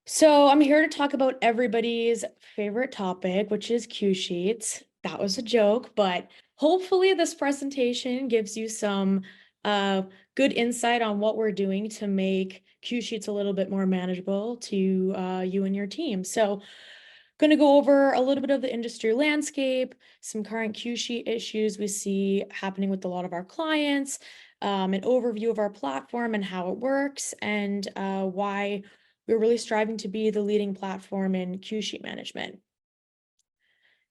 So I'm here to talk about everybody's favorite topic, which is Q sheets. That was a joke, but hopefully this presentation gives you some uh, good insight on what we're doing to make Q sheets a little bit more manageable to you and your team. So going to go over a little bit of the industry landscape, some current Q sheet issues we see happening with a lot of our clients, an overview of our platform and how it works, and why we're really striving to be the leading platform in Q sheet management.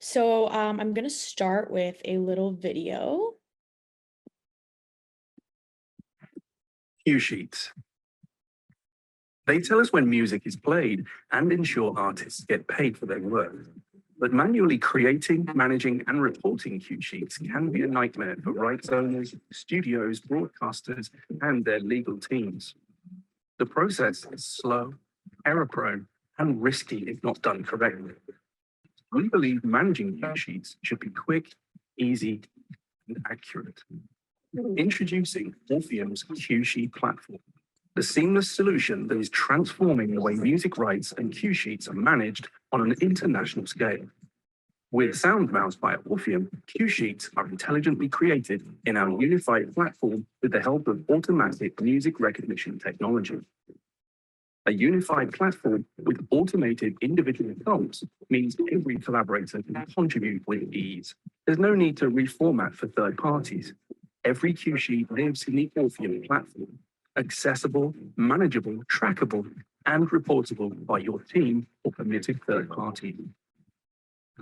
So I'm going to start with a little video. Cue sheets. They tell us when music is played and ensure artists get paid for their work. But manually creating, managing, and reporting cue sheets can be a nightmare for rights owners, studios, broadcasters, and their legal teams. The process is slow, error-prone, and risky if not done correctly. We believe managing cue sheets should be quick, easy, and accurate. Introducing Orfium's cue sheet platform, the seamless solution that is transforming the way music rights and cue sheets are managed on an international scale. With SoundMouse by Orfium, cue sheets are intelligently created in our unified platform with the help of automatic music recognition technology. A unified platform with automated individual prompts means every collaborator can contribute with ease. There's no need to reformat for third parties. Every cue sheet lives in the Orfium platform, accessible, manageable, trackable, and reportable by your team or permitted third party.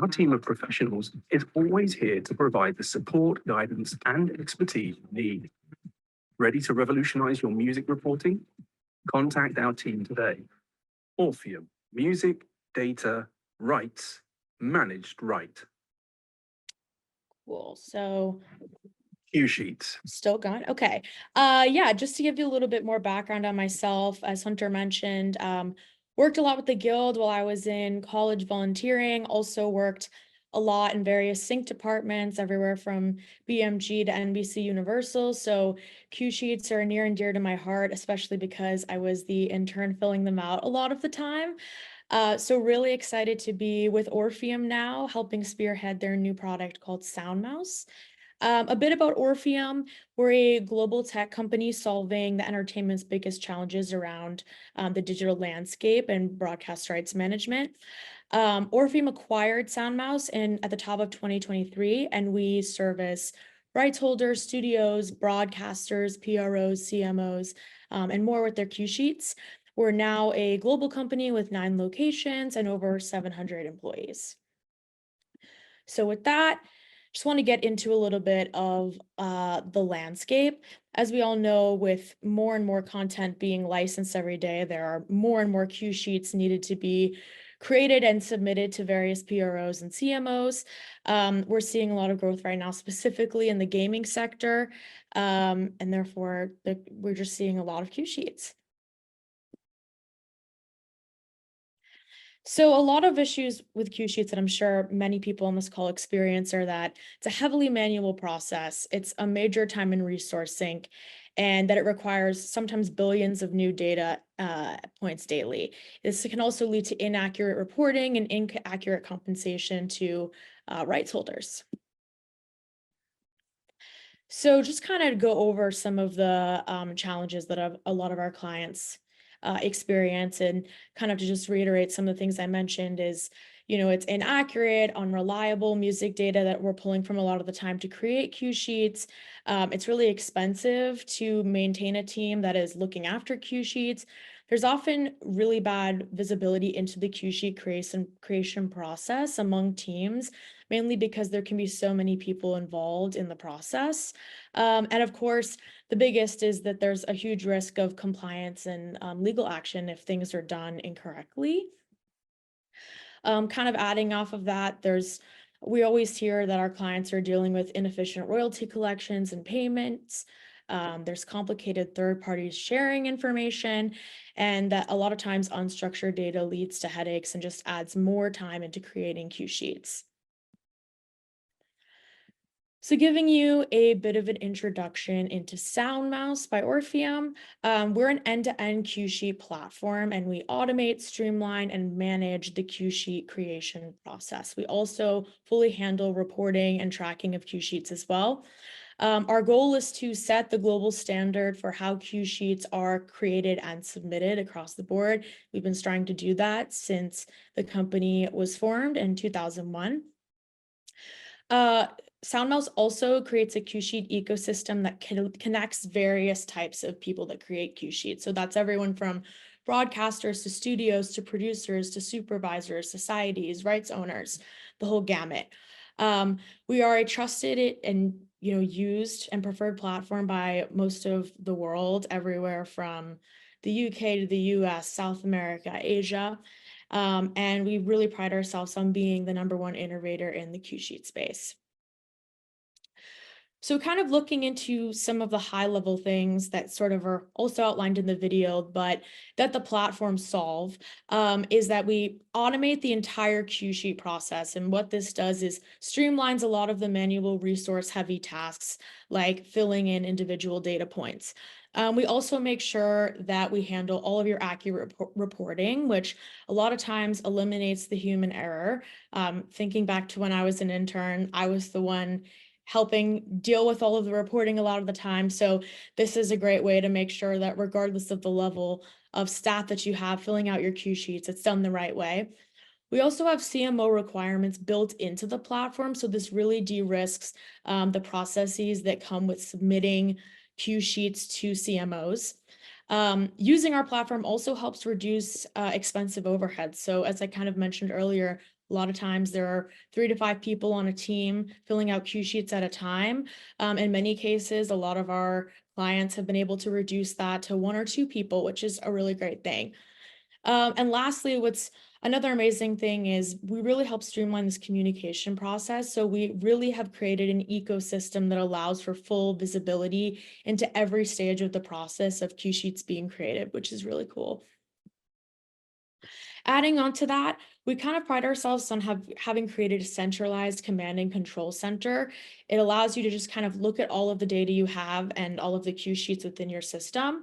Our team of professionals is always here to provide the support, guidance, and expertise you need. Ready to revolutionize your music reporting? Contact our team today. Orfium, music, data, rights, managed right. Cool. So Cue sheets. still going. Okay. Yeah, just to give you a little bit more background on myself, as Hunter mentioned, worked a lot with the Guild while I was in college volunteering, also worked a lot in various sync departments, everywhere from BMG to NBC Universal. So Q sheets are near and dear to my heart, especially because I was the intern filling them out a lot of the time. So really excited to be with Orfium now, helping spearhead their new product called SoundMouse. A bit about Orfium. We're a global tech company solving the entertainment's biggest challenges around the digital landscape and broadcast rights management. Orfium acquired SoundMouse at the top of 2023, and we service rights holders, studios, broadcasters, PROs, CMOs, and more with their cue sheets. We're now a global company with 9 locations and over 700 employees. So with that, just want to get into a little bit of the landscape. As we all know, with more and more content being licensed every day, there are more and more cue sheets needed to be created and submitted to various PROs and CMOs. We're seeing a lot of growth right now, specifically in the gaming sector, and therefore we're just seeing a lot of cue sheets. So a lot of issues with Q sheets that I'm sure many people on this call experience are that it's a heavily manual process. It's a major time and resource sink, and that it requires sometimes billions of new data points daily. This can also lead to inaccurate reporting and inaccurate compensation to rights holders. So just kind of go over some of the challenges that a lot of our clients experience, and kind of to just reiterate some of the things I mentioned is, it's inaccurate, unreliable music data that we're pulling from a lot of the time to create cue sheets. It's really expensive to maintain a team that is looking after cue sheets. There's often really bad visibility into the cue sheet creation process among teams, mainly because there can be so many people involved in the process. And of course, the biggest is that there's a huge risk of compliance and legal action if things are done incorrectly. Kind of adding off of that, we always hear that our clients are dealing with inefficient royalty collections and payments. There's complicated third parties sharing information, and that a lot of times unstructured data leads to headaches and just adds more time into creating cue sheets. So giving you a bit of an introduction into SoundMouse by Orfium, we're an end-to-end cue sheet platform, and we automate, streamline, and manage the cue sheet creation process. We also fully handle reporting and tracking of cue sheets as well. Our goal is to set the global standard for how cue sheets are created and submitted across the board. We've been starting to do that since the company was formed in 2001. SoundMouse also creates a cue sheet ecosystem that connects various types of people that create cue sheets. So that's everyone from broadcasters to studios to producers to supervisors, societies, rights owners, the whole gamut. We are a trusted and used and preferred platform by most of the world, everywhere from the UK to the US, South America, Asia. And we really pride ourselves on being the #1 innovator in the cue sheet space. So kind of looking into some of the high level things that sort of are also outlined in the video, but that the platforms solve, is that we automate the entire cue sheet process. And what this does is streamlines a lot of the manual resource heavy tasks like filling in individual data points. We also make sure that we handle all of your accurate reporting, which a lot of times eliminates the human error. Thinking back to when I was an intern, I was the one helping deal with all of the reporting a lot of the time. So this is a great way to make sure that regardless of the level of staff that you have filling out your cue sheets, it's done the right way. We also have CMO requirements built into the platform. So this really de-risks the processes that come with submitting cue sheets to CMOs. Using our platform also helps reduce expensive overhead. So as I kind of mentioned earlier, a lot of times there are 3 to 5 people on a team filling out cue sheets at a time. In many cases, a lot of our clients have been able to reduce that to 1 or 2 people, which is a really great thing. And lastly, what's another amazing thing is we really help streamline this communication process. So we really have created an ecosystem that allows for full visibility into every stage of the process of cue sheets being created, which is really cool. Adding on to that, we kind of pride ourselves on having created a centralized command and control center. It allows you to just kind of look at all of the data you have and all of the cue sheets within your system.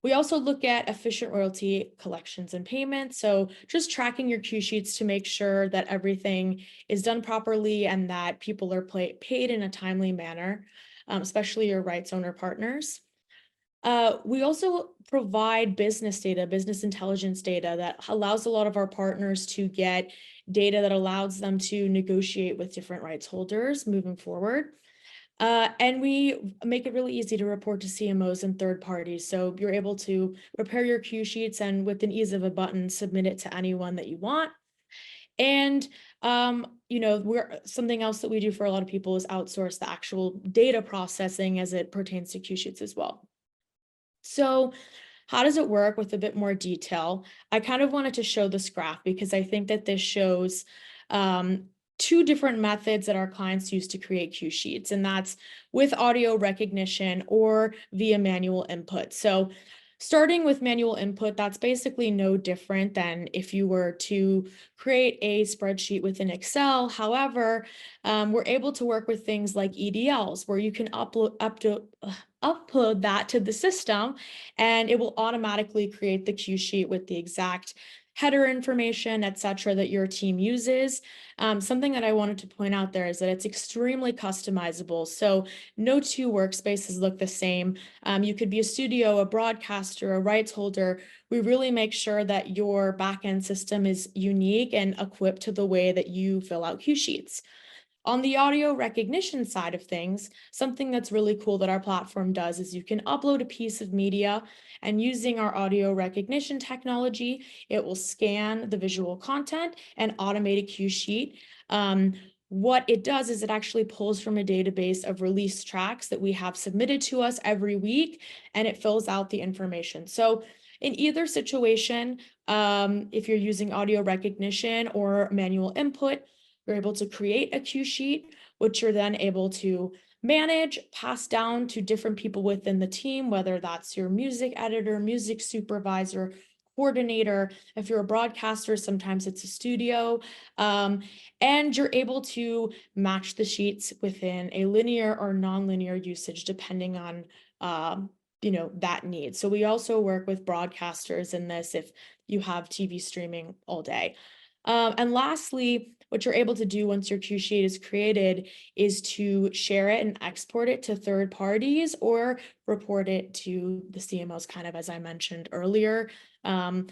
We also look at efficient royalty collections and payments. So just tracking your cue sheets to make sure that everything is done properly and that people are paid in a timely manner, especially your rights owner partners. We also provide business data, business intelligence data that allows a lot of our partners to get data that allows them to negotiate with different rights holders moving forward. And we make it really easy to report to CMOs and third parties. So you're able to prepare your cue sheets and with an ease of a button, submit it to anyone that you want. And something else that we do for a lot of people is outsource the actual data processing as it pertains to cue sheets as well. So how does it work with a bit more detail? I kind of wanted to show this graph because I think that this shows 2 different methods that our clients use to create cue sheets, and that's with audio recognition or via manual input. So starting with manual input, that's basically no different than if you were to create a spreadsheet within Excel. However, we're able to work with things like EDLs where you can upload that to the system and it will automatically create the cue sheet with the exact header information, etc., that your team uses. Something that I wanted to point out there is that it's extremely customizable. So no 2 workspaces look the same. You could be a studio, a broadcaster, a rights holder. We really make sure that your backend system is unique and equipped to the way that you fill out cue sheets. On the audio recognition side of things, something that's really cool that our platform does is you can upload a piece of media, and using our audio recognition technology, it will scan the visual content and automate a cue sheet. What it does is it actually pulls from a database of released tracks that we have submitted to us every week, and it fills out the information. So in either situation, if you're using audio recognition or manual input, you're able to create a cue sheet, which you're then able to manage, pass down to different people within the team, whether that's your music editor, music supervisor, coordinator. If you're a broadcaster, sometimes it's a studio. And you're able to match the sheets within a linear or nonlinear usage, depending on that need. So we also work with broadcasters in this if you have TV streaming all day. And lastly, what you're able to do once your cue sheet is created is to share it and export it to third parties or report it to the CMOs, kind of as I mentioned earlier. A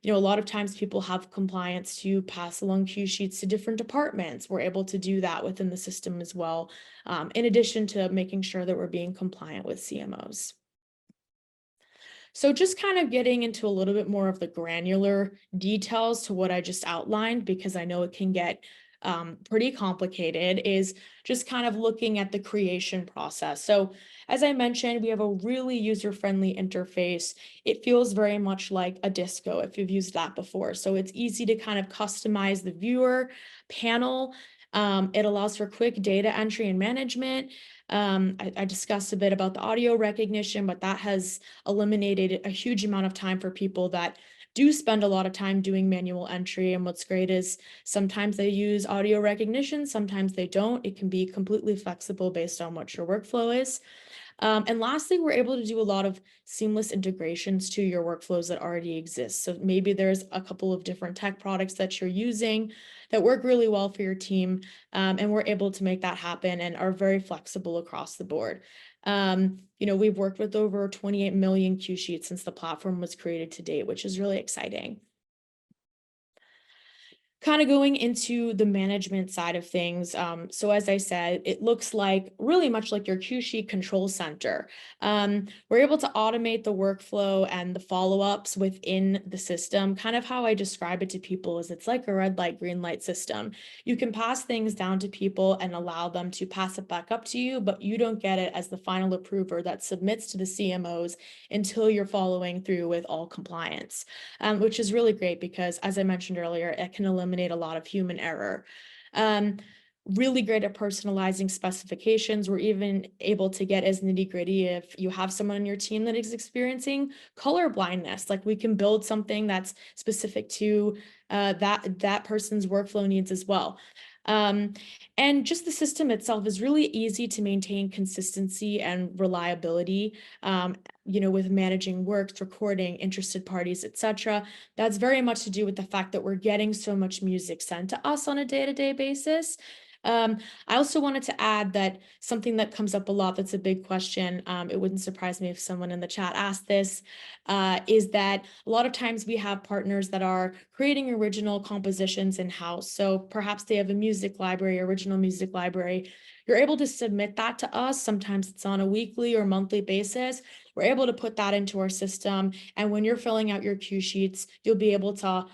lot of times people have compliance to pass along cue sheets to different departments. We're able to do that within the system as well, in addition to making sure that we're being compliant with CMOs. So just kind of getting into a little bit more of the granular details to what I just outlined, because I know it can get pretty complicated, is just kind of looking at the creation process. So as I mentioned, we have a really user-friendly interface. It feels very much like a disco if you've used that before. So it's easy to kind of customize the viewer panel. It allows for quick data entry and management. I discussed a bit about the audio recognition, but that has eliminated a huge amount of time for people that do spend a lot of time doing manual entry. And what's great is sometimes they use audio recognition, sometimes they don't. It can be completely flexible based on what your workflow is. And lastly, we're able to do a lot of seamless integrations to your workflows that already exist. So maybe there's a couple of different tech products that you're using that work really well for your team, and we're able to make that happen and are very flexible across the board. We've worked with over 28 million cue sheets since the platform was created to date, which is really exciting. Kind of going into the management side of things. So as I said, it looks like really much like your cue sheet control center. We're able to automate the workflow and the follow-ups within the system. Kind of how I describe it to people is it's like a red light, green light system. You can pass things down to people and allow them to pass it back up to you, but you don't get it as the final approver that submits to the CMOs until you're following through with all compliance, which is really great because, as I mentioned earlier, it can eliminate a lot of human error. Really great at personalizing specifications. We're even able to get as nitty-gritty if you have someone on your team that is experiencing color blindness. Like, we can build something that's specific to that person's workflow needs as well. And just the system itself is really easy to maintain consistency and reliability, with managing works, recording, interested parties, etc. That's very much to do with the fact that we're getting so much music sent to us on a day-to-day basis. I also wanted to add that something that comes up a lot that's a big question, it wouldn't surprise me if someone in the chat asked this, is that a lot of times we have partners that are creating original compositions in-house. So perhaps they have a music library, original music library. You're able to submit that to us. Sometimes it's on a weekly or monthly basis. We're able to put that into our system. And when you're filling out your cue sheets, you'll be able to,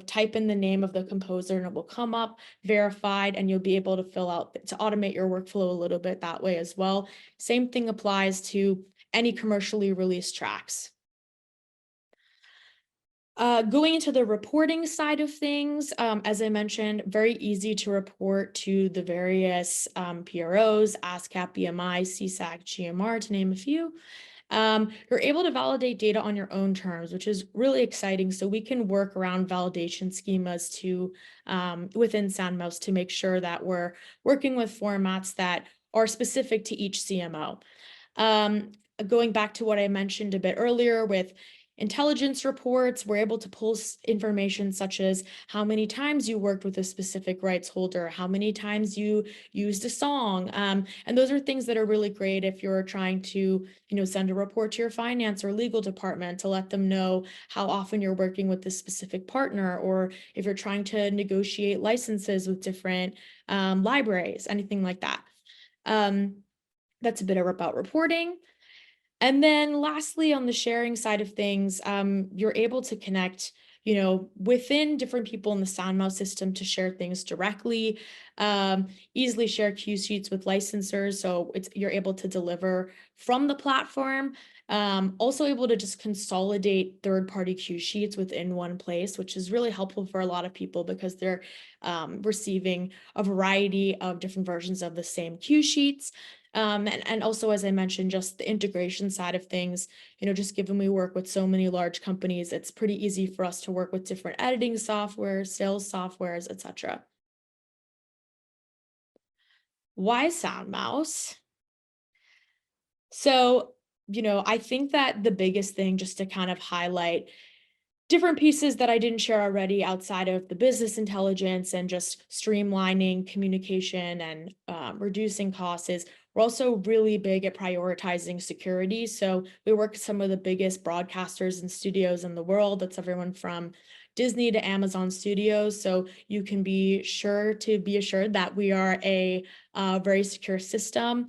type in the name of the composer and it will come up verified, and you'll be able to to automate your workflow a little bit that way as well. Same thing applies to any commercially released tracks. Going into the reporting side of things, as I mentioned, very easy to report to the various PROs, ASCAP, BMI, CSAC, GMR, to name a few. You're able to validate data on your own terms, which is really exciting. So we can work around validation schemas within SandMouse to make sure that we're working with formats that are specific to each CMO. Going back to what I mentioned a bit earlier with intelligence reports, we're able to pull information such as how many times you worked with a specific rights holder, how many times you used a song. And those are things that are really great if you're trying to, send a report to your finance or legal department to let them know how often you're working with this specific partner, or if you're trying to negotiate licenses with different libraries, anything like that. That's a bit about reporting. And then lastly, on the sharing side of things, you're able to connect, within different people in the SandMouse system to share things directly, easily share cue sheets with licensors. So you're able to deliver from the platform. Also able to just consolidate third-party cue sheets within one place, which is really helpful for a lot of people because they're receiving a variety of different versions of the same cue sheets. And also, as I mentioned, just the integration side of things, just given we work with so many large companies, it's pretty easy for us to work with different editing software, sales softwares, etc. Why Sound Mouse? So, I think that the biggest thing, just to kind of highlight different pieces that I didn't share already outside of the business intelligence and just streamlining communication and reducing costs, is we're also really big at prioritizing security. So we work with some of the biggest broadcasters and studios in the world. That's everyone from Disney to Amazon Studios. So you can be assured that we are a very secure system.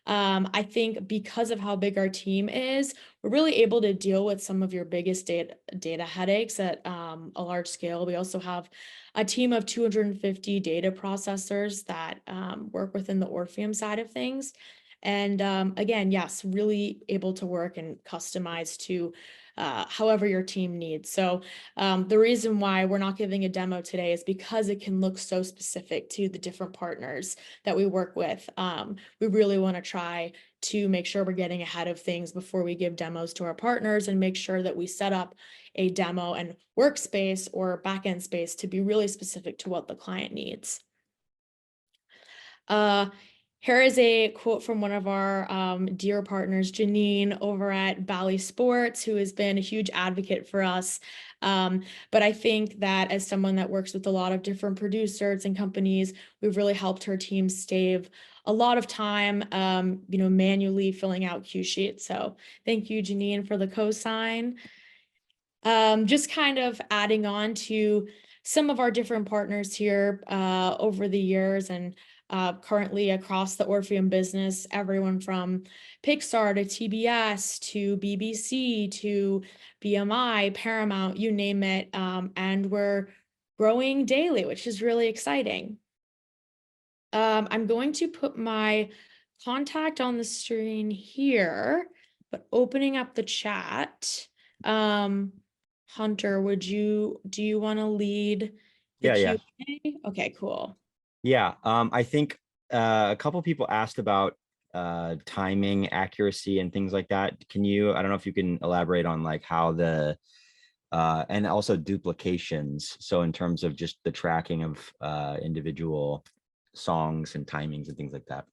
I think because of how big our team is, we're really able to deal with some of your biggest data headaches at a large scale. We also have a team of 250 data processors that work within the Orfium side of things. And again, yes, really able to work and customize to however your team needs. So the reason why we're not giving a demo today is because it can look so specific to the different partners that we work with. We really want to try to make sure we're getting ahead of things before we give demos to our partners and make sure that we set up a demo and workspace or backend space to be really specific to what the client needs. Here is a quote from one of our dear partners, Janine, over at Bally Sports, who has been a huge advocate for us. But I think that as someone that works with a lot of different producers and companies, we've really helped her team save a lot of time, manually filling out cue sheets. So thank you, Janine, for the cosign. Just kind of adding on to some of our different partners here over the years and currently across the Orpheum business, everyone from Pixar to TBS to BBC to BMI, Paramount, you name it. And we're growing daily, which is really exciting. I'm going to put my contact on the screen here, but opening up the chat. Hunter, do you want to lead the Yeah. Q&A? Okay, cool. Yeah. I think a couple people asked about timing, accuracy, and things like that. I don't know if you can elaborate on like how and also duplications. So in terms of just the tracking of individual songs and timings and things like that.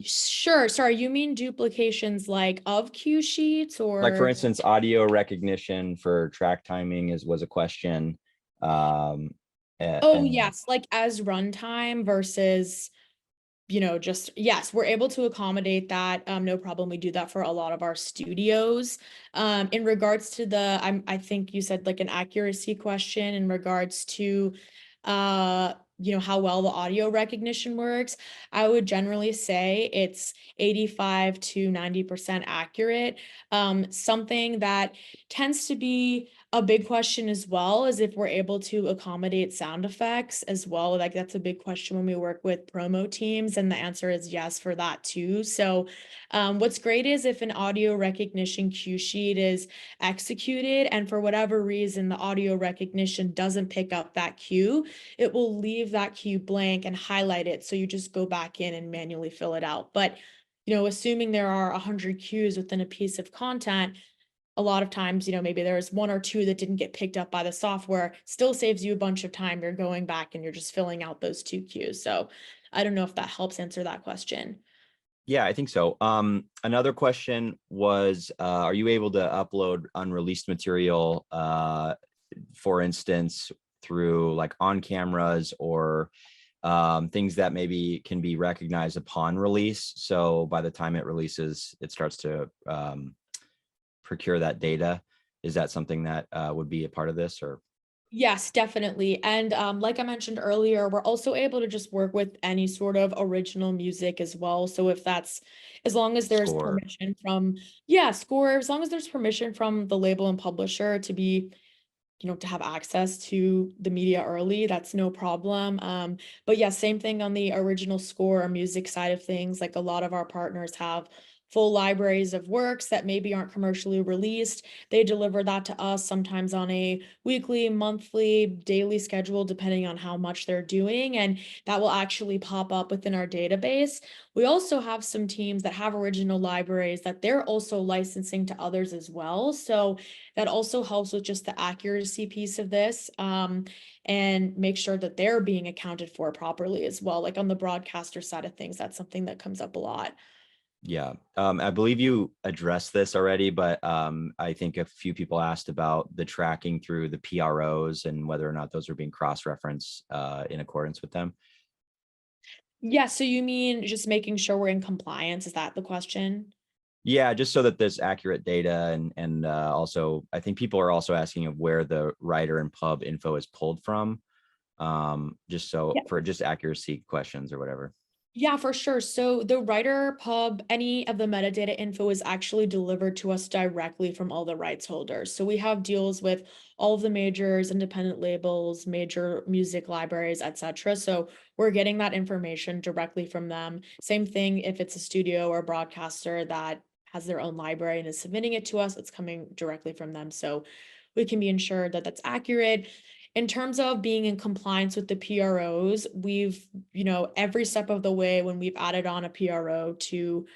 Sure. Sorry, you mean duplications like of cue sheets Like for or? instance, audio recognition for track timing was a question. Oh, And yes, like as runtime versus, just, yes, we're able to accommodate that. No problem. We do that for a lot of our studios. In regards to I think you said like an accuracy question in regards to, how well the audio recognition works. I would generally say it's 85 to 90% accurate. Something that tends to be a big question as well is if we're able to accommodate sound effects as well. Like that's a big question when we work with promo teams, and the answer is yes for that too. So what's great is if an audio recognition cue sheet is executed and for whatever reason the audio recognition doesn't pick up that cue, it will leave that cue blank and highlight it. So you just go back in and manually fill it out. But assuming there are 100 cues within a piece of content, a lot of times, maybe there's one or two that didn't get picked up by the software, still saves you a bunch of time. You're going back and you're just filling out those 2 cues. So I don't know if that helps answer that question. yeah, I think so. Another question was, are you able to upload unreleased material, for instance, through like on cameras or things that maybe can be recognized upon release? So by the time it releases, it starts to procure that data. Is that something that would be a part of this, or? Yes, definitely. And like I mentioned earlier, we're also able to just work with any sort of original music as well. So if that's, as long as there's Score. permission from, score, as long as there's permission from the label and publisher to be, to have access to the media early, that's no problem. But yeah, same thing on the original score or music side of things. Like a lot of our partners have full libraries of works that maybe aren't commercially released. They deliver that to us sometimes on a weekly, monthly, daily schedule, depending on how much they're doing. And that will actually pop up within our database. We also have some teams that have original libraries that they're also licensing to others as well. So that also helps with just the accuracy piece of this, and make sure that they're being accounted for properly as well. Like on the broadcaster side of things, that's something that comes up a lot. Yeah, I believe you addressed this already, but I think a few people asked about the tracking through the PROs and whether or not those are being cross-referenced in accordance with them. Yeah, so you mean just making sure we're in compliance? Is that the question? Yeah, just so that there's accurate data, and also I think people are also asking of where the writer and pub info is pulled from, just so for just accuracy questions or whatever. Yeah, for sure. So the writer pub, any of the metadata info is actually delivered to us directly from all the rights holders. So we have deals with all of the majors, independent labels, major music libraries, etc. So we're getting that information directly from them. Same thing if it's a studio or broadcaster that has their own library and is submitting it to us, it's coming directly from them. So we can be ensured that that's accurate. In terms of being in compliance with the PROs, we've, every step of the way when we've added on a PRO to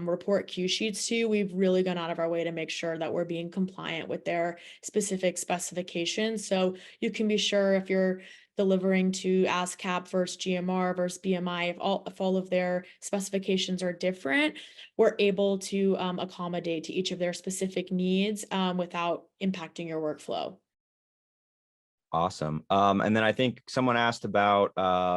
report Q sheets to, we've really gone out of our way to make sure that we're being compliant with their specific specifications. So you can be sure if you're delivering to ASCAP versus GMR versus BMI, if all of their specifications are different, we're able to accommodate to each of their specific needs without impacting your workflow. Awesome. And then I think someone asked about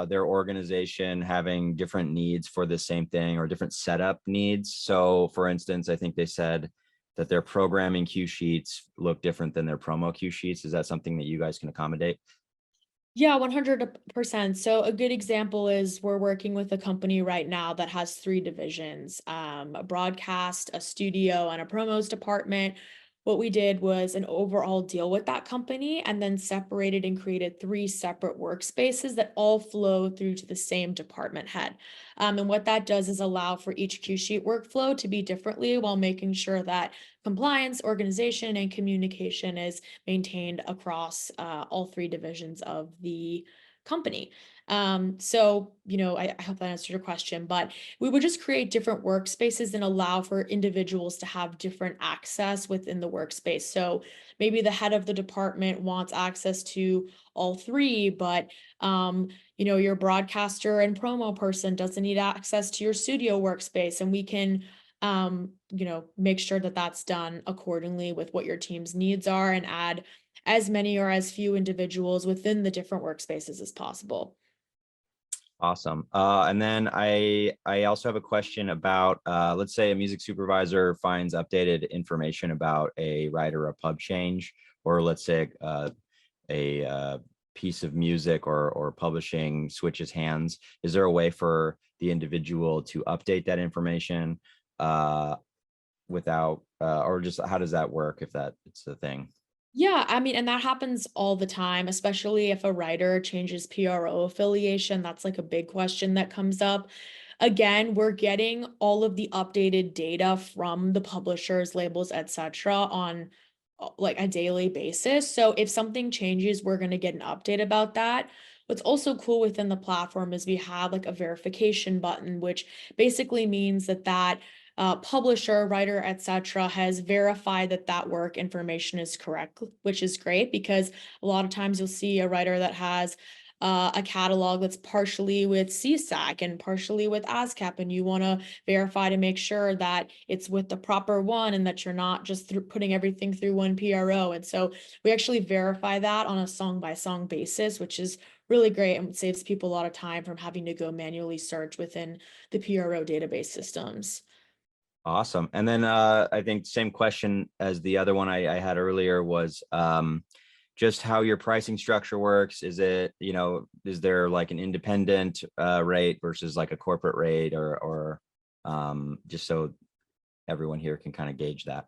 their organization having different needs for the same thing or different setup needs. So for instance, I think they said that their programming cue sheets look different than their promo cue sheets. Is that something that you guys can accommodate? Yeah, 100%. So a good example is we're working with a company right now that has three divisions, a broadcast, a studio, and a promos department. What we did was an overall deal with that company and then separated and created three separate workspaces that all flow through to the same department head. And what that does is allow for each Q sheet workflow to be differently while making sure that compliance, organization, and communication is maintained across all three divisions of the company. So, I hope that answered your question, but we would just create different workspaces and allow for individuals to have different access within the workspace. So maybe the head of the department wants access to all three, but your broadcaster and promo person doesn't need access to your studio workspace, and we can make sure that that's done accordingly with what your team's needs are and add as many or as few individuals within the different workspaces as possible. Awesome. And then I also have a question about, let's say a music supervisor finds updated information about a writer or pub change, or let's say a piece of music or publishing switches hands. Is there a way for the individual to update that information without, or just how does that work if it's the thing? Yeah, I mean, and that happens all the time, especially if a writer changes PRO affiliation. That's like a big question that comes up. Again, we're getting all of the updated data from the publishers, labels, etc. on like a daily basis. So if something changes, we're going to get an update about that. What's also cool within the platform is we have like a verification button, which basically means that publisher, writer, etc., has verified that work information is correct, which is great because a lot of times you'll see a writer that has a catalog that's partially with CSAC and partially with ASCAP, and you want to verify to make sure that it's with the proper one and that you're not just putting everything through one PRO. And so we actually verify that on a song by song basis, which is really great and saves people a lot of time from having to go manually search within the PRO database systems. Awesome. And then I think same question as the other one I had earlier was just how your pricing structure works. Is it, is there like an independent rate versus like a corporate rate, or just so everyone here can kind of gauge that?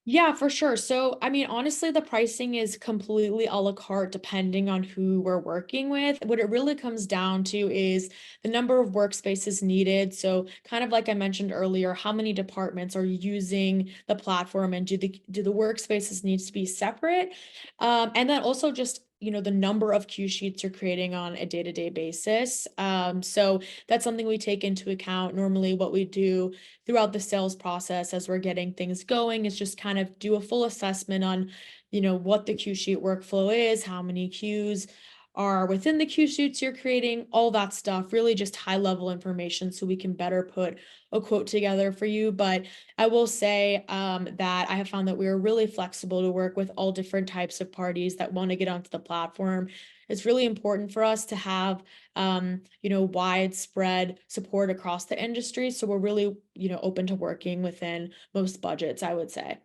Yeah, for sure. So, I mean, honestly, the pricing is completely a la carte depending on who we're working with. What it really comes down to is the number of workspaces needed. So, kind of like I mentioned earlier, how many departments are using the platform, and do the workspaces needs to be separate? And then also just the number of cue sheets you're creating on a day-to-day basis. So that's something we take into account. Normally, what we do throughout the sales process as we're getting things going is just kind of do a full assessment on what the cue sheet workflow is, how many cues are within the cue sheets you're creating, all that stuff, really just high level information so we can better put a quote together for you. But I will say that I have found that we are really flexible to work with all different types of parties that want to get onto the platform. It's really important for us to have widespread support across the industry. So we're really, open to working within most budgets, I would say.